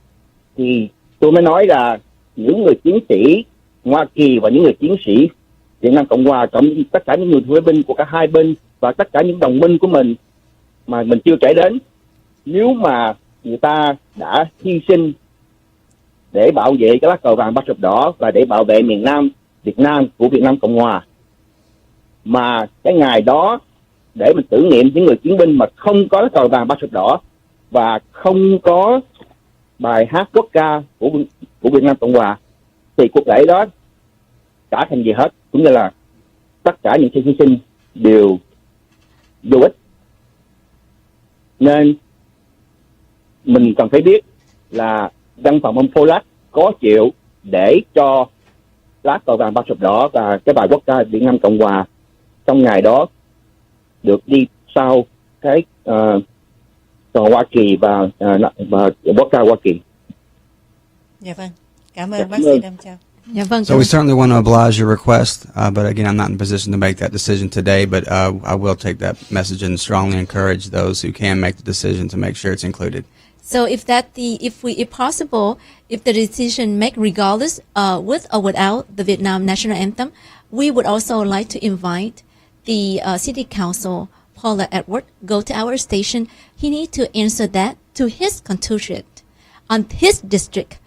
thì tôi mới nói là những người chiến sĩ Hoa Kỳ và những người chiến sĩ Việt Nam Cộng Hòa, cộng tất cả những người thuê binh của cả hai bên và tất cả những đồng minh của mình mà mình chưa kể đến, nếu mà người ta đã hy sinh để bảo vệ cái lá cờ vàng ba chọc đỏ và để bảo vệ miền Nam Việt Nam của Việt Nam Cộng Hòa, mà cái ngày đó để mình tưởng niệm những người chiến binh mà không có lá cờ vàng ba chọc đỏ và không có bài hát quốc ca của Việt Nam Cộng Hòa, thì cuộc lễ đó cả thành gì hết, cũng như là tất cả những sự hy sinh đều vô ích. Nên mình cần phải biết là văn phòng ông Pollack có chịu để cho lá cờ vàng ba chọc đỏ và cái bài quốc ca Việt Nam Cộng Hòa trong ngày đó được đi sau cái cờ Hoa Kỳ và quốc ca Hoa Kỳ. Dạ vâng, cảm ơn bác sĩ Đông Châu. Yeah, so we certainly want to oblige your request, but again, I'm not in a position to make that decision today, but I will take that message and strongly encourage those who can make the decision to make sure it's included. So if possible, if the decision made regardless with or without the Vietnam national anthem, we would also like to invite the city council Paula Edward go to our station, he need to answer that to his constituent on his district.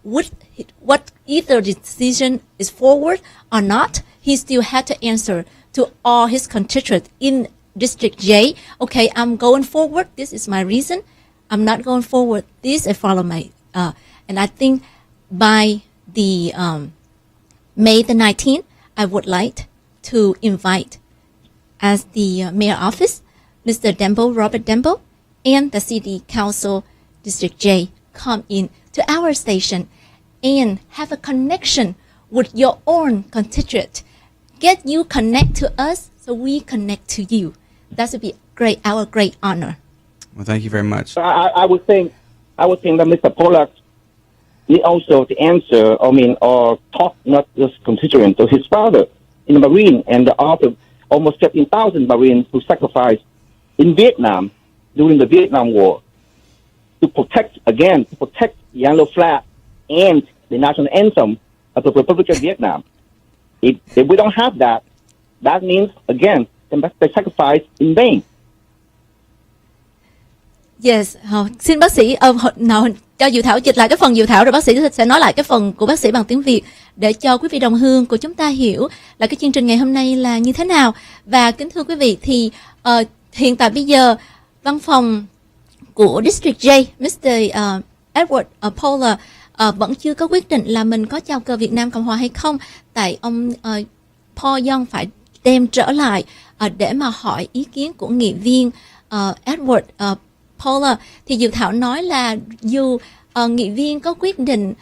What either decision is forward or not, he still had to answer to all his constituents in District J. Okay, I'm going forward. This is my reason. I'm not going forward. This I follow my. And I think by the May the 19th, I would like to invite, as the mayor office, Mr. Dembo, Robert Dembo, and the City Council District J come in to our station and have a connection with your own constituent. Get you connect to us so we connect to you. That would be great, our great honor. Well, thank you very much. I would think that Mr. Pollack need also to answer, or talk not just constituent to his father in the Marine and the other almost 15,000 Marines who sacrificed in Vietnam during the Vietnam War to protect the yellow flag and the national anthem of the Republic of Vietnam. If we don't have that, that means, again, they sacrifice in vain. Yes, xin bác sĩ cho Diệu Thảo dịch lại cái phần Diệu Thảo, rồi bác sĩ sẽ nói lại cái phần của bác sĩ bằng tiếng Việt để cho quý vị đồng hương của chúng ta hiểu là cái chương trình ngày hôm nay là như thế nào. Và kính thưa quý vị, thì hiện tại bây giờ văn phòng của District J, Mr. Edward Poller vẫn chưa có quyết định là mình có chào cờ Việt Nam Cộng Hòa hay không. Tại ông Paul Young phải đem trở lại để mà hỏi ý kiến của nghị viên Edward Poller. Thì Diệu Thảo nói là dù nghị viên có quyết định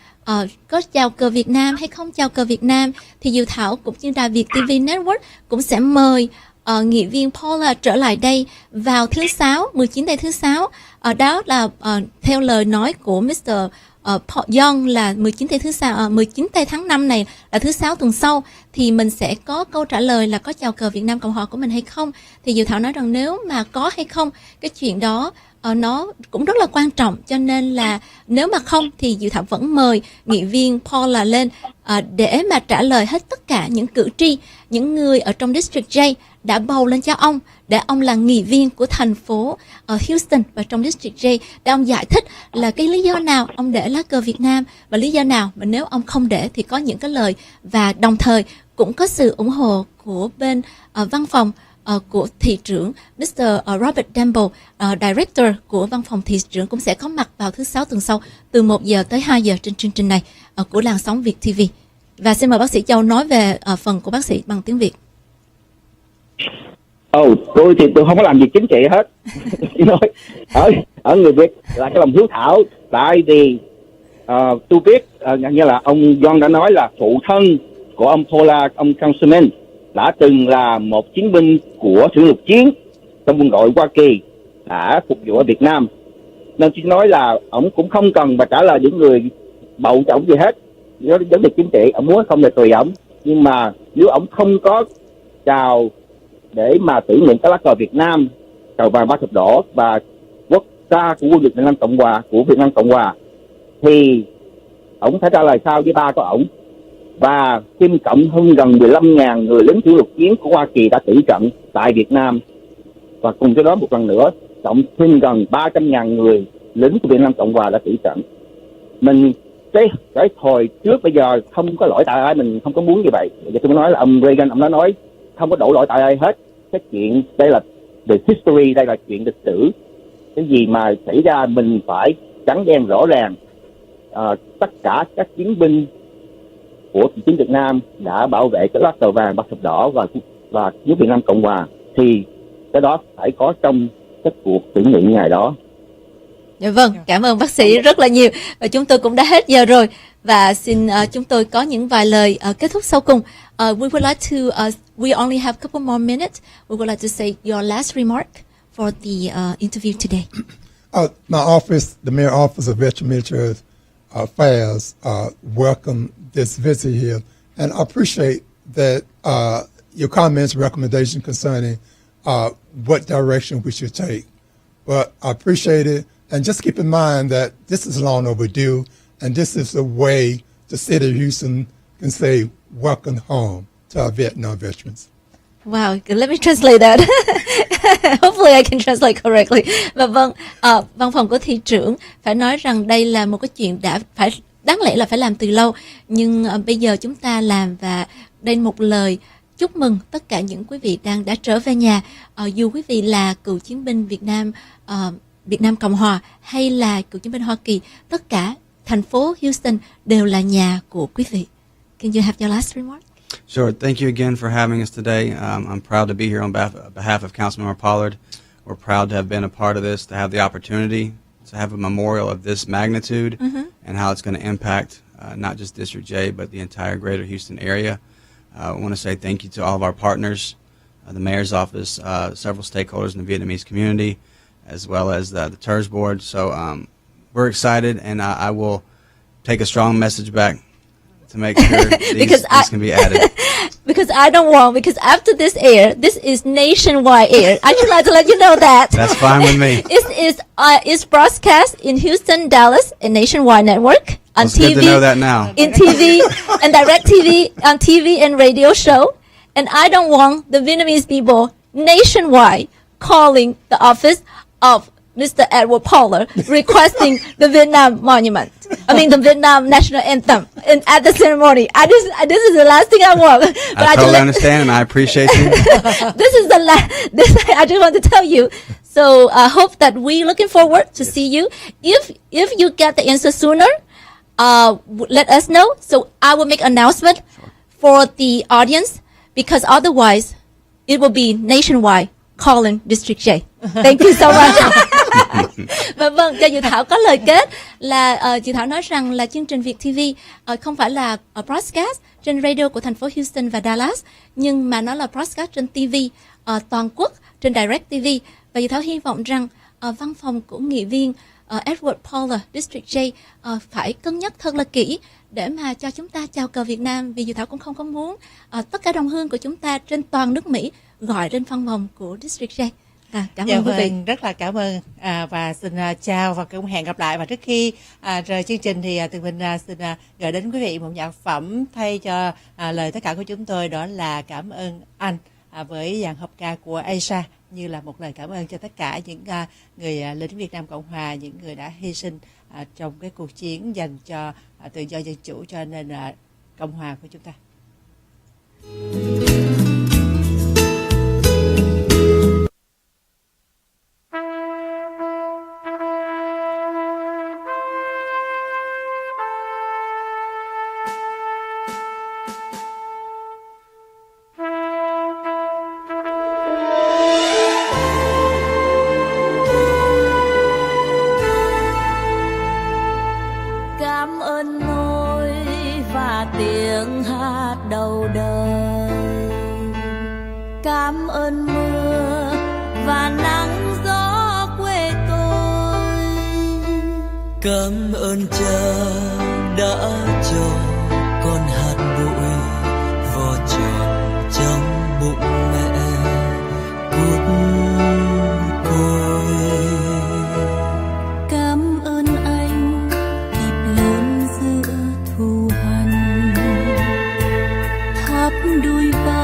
có chào cờ Việt Nam hay không chào cờ Việt Nam, thì Diệu Thảo cũng như đài VIETV Network cũng sẽ mời nghị viên Poller trở lại đây vào thứ Sáu, 19 tây thứ Sáu. Đó là theo lời nói của Mr. Paul Young là 19 tây tháng 5 này là thứ Sáu tuần sau, thì mình sẽ có câu trả lời là có chào cờ Việt Nam Cộng Hòa của mình hay không. Thì Diệu Thảo nói rằng nếu mà có hay không, cái chuyện đó nó cũng rất là quan trọng, cho nên là nếu mà không thì Diệu Thảo vẫn mời nghị viên Paul lên để mà trả lời hết tất cả những cử tri, những người ở trong District J đã bầu lên cho ông, để ông là nghị viên của thành phố Houston và trong District J, để ông giải thích là cái lý do nào ông để lá cờ Việt Nam và lý do nào mà nếu ông không để thì có những cái lời, và đồng thời cũng có sự ủng hộ của bên văn phòng của thị trưởng Mr. Robert Dembo, Director của văn phòng thị trưởng cũng sẽ có mặt vào thứ Sáu tuần sau từ 1 giờ tới 2 giờ trên chương trình này của làn sóng VIETV. Và xin mời bác sĩ Châu nói về phần của bác sĩ bằng tiếng Việt. Tôi thì tôi không có làm gì chính trị hết. ở người Việt là cái lòng hiếu thảo, tại vì tôi biết như là ông John đã nói là phụ thân của ông Pollack, ông Councilman đã từng là một chiến binh của sự lục chiến trong quân đội Hoa Kỳ, đã phục vụ ở Việt Nam, nên tôi nói là ông cũng không cần mà trả lời những người bầu cho ông gì hết. Vấn đề chính trị ông muốn không là tùy ông, nhưng mà nếu ông không có chào để mà tưởng niệm cái lá cờ Việt Nam, cờ vàng 3 thập đỏ và quốc gia của quân lực Việt Nam Cộng Hòa thì ông phải trả lời sao với ba của ông. Và thêm cộng hơn gần 15.000 người lính thủy lục chiến của Hoa Kỳ đã tử trận tại Việt Nam, và cùng với đó một lần nữa cộng thêm gần 300.000 người lính của Việt Nam Cộng Hòa đã tử trận. Mình cái thời trước bây giờ không có lỗi tại ai, mình không có muốn như vậy. Giờ tôi mới nói là ông Reagan ông đã nói không có đổ lỗi tại ai hết. Cái chuyện đây là the history, đây là chuyện lịch sử. Cái gì mà xảy ra mình phải trắng đen rõ ràng. Tất cả các chiến binh của chiến Việt Nam đã bảo vệ cái lá cờ vàng 3 thập đỏ và nước Việt Nam Cộng Hòa, thì cái đó phải có trong các cuộc tưởng niệm ngày đó. Dạ vâng, cảm ơn bác sĩ rất là nhiều. Và chúng tôi cũng đã hết giờ rồi, và xin chúng tôi có những vài lời kết thúc sau cùng. We would like to we only have a couple more minutes. We would like to say your last remark for the interview today. My office, the mayor office of Veteran Military Affairs, welcome this visit here, and I appreciate that your comments, recommendations concerning what direction we should take. But I appreciate it, and just keep in mind that this is long overdue, and this is a way the city of Houston can say welcome home to our Vietnam veterans. Wow, let me translate that. Hopefully I can translate correctly. Và vâng, văn phòng của thị trưởng phải nói rằng đây là một cái chuyện đáng lẽ là phải làm từ lâu, nhưng bây giờ chúng ta làm, và đây một lời chúc mừng tất cả những quý vị đã trở về nhà. Dù quý vị là cựu chiến binh Việt Nam Cộng Hòa hay là cựu chiến binh Hoa Kỳ, tất cả thành phố Houston đều là nhà của quý vị. Can you have your last remark? Sure. Thank you again for having us today. I'm proud to be here on behalf of Councilmember Pollard. We're proud to have been a part of this, to have the opportunity to have a memorial of this magnitude and how it's going to impact not just District J, but the entire greater Houston area. I want to say thank you to all of our partners, the mayor's office, several stakeholders in the Vietnamese community, as well as the TERS board. So we're excited, and I will take a strong message back to make sure these can be added. Because I don't want, because after this air, this is nationwide air. I should like to let you know that. That's fine with me. It's broadcast in Houston, Dallas, and nationwide network on It's TV. good to know that now. In TV and direct TV, on TV and radio show. And I don't want the Vietnamese people nationwide calling the office of Mr. Edward Pollard requesting the Vietnam monument. I mean the Vietnam national anthem at the ceremony. This is the last thing I want. But I totally understand, and I appreciate you. This is the last. I just want to tell you. So I hope that we looking forward to see you. If you get the answer sooner, let us know. So I will make announcement for the audience, because otherwise it will be nationwide calling District J. Thank you so much. Và vâng, cho Dự Thảo có lời kết là Dự Thảo nói rằng là chương trình VIETV không phải là broadcast trên radio của thành phố Houston và Dallas, nhưng mà nó là broadcast trên TV toàn quốc, trên Direct TV. Và Dự Thảo hy vọng rằng văn phòng của nghị viên Edward Pollard, District J phải cân nhắc thật là kỹ để mà cho chúng ta chào cờ Việt Nam, vì Dự Thảo cũng không có muốn tất cả đồng hương của chúng ta trên toàn nước Mỹ gọi lên văn phòng của District J. Cảm ơn quý vị. Rất là cảm ơn và xin chào và cũng hẹn gặp lại. Và trước khi rời chương trình thì Tường Vinh xin gửi đến quý vị một nhạc phẩm thay cho lời tất cả của chúng tôi, đó là Cảm ơn anh với dàn hợp ca của Aisha, như là một lời cảm ơn cho tất cả những người lính Việt Nam Cộng Hòa, những người đã hy sinh trong cái cuộc chiến dành cho tự do dân chủ cho nền Cộng Hòa của chúng ta. Cảm ơn nỗi và tiếng hát đầu đời, cảm ơn mưa và nắng gió quê tôi, cảm ơn cha đã cho con hạt bụi vò tròn trong bụng mẹ cút côi. cảm ơn anh kịp lớn giữa thù hằn, tháp đôi vai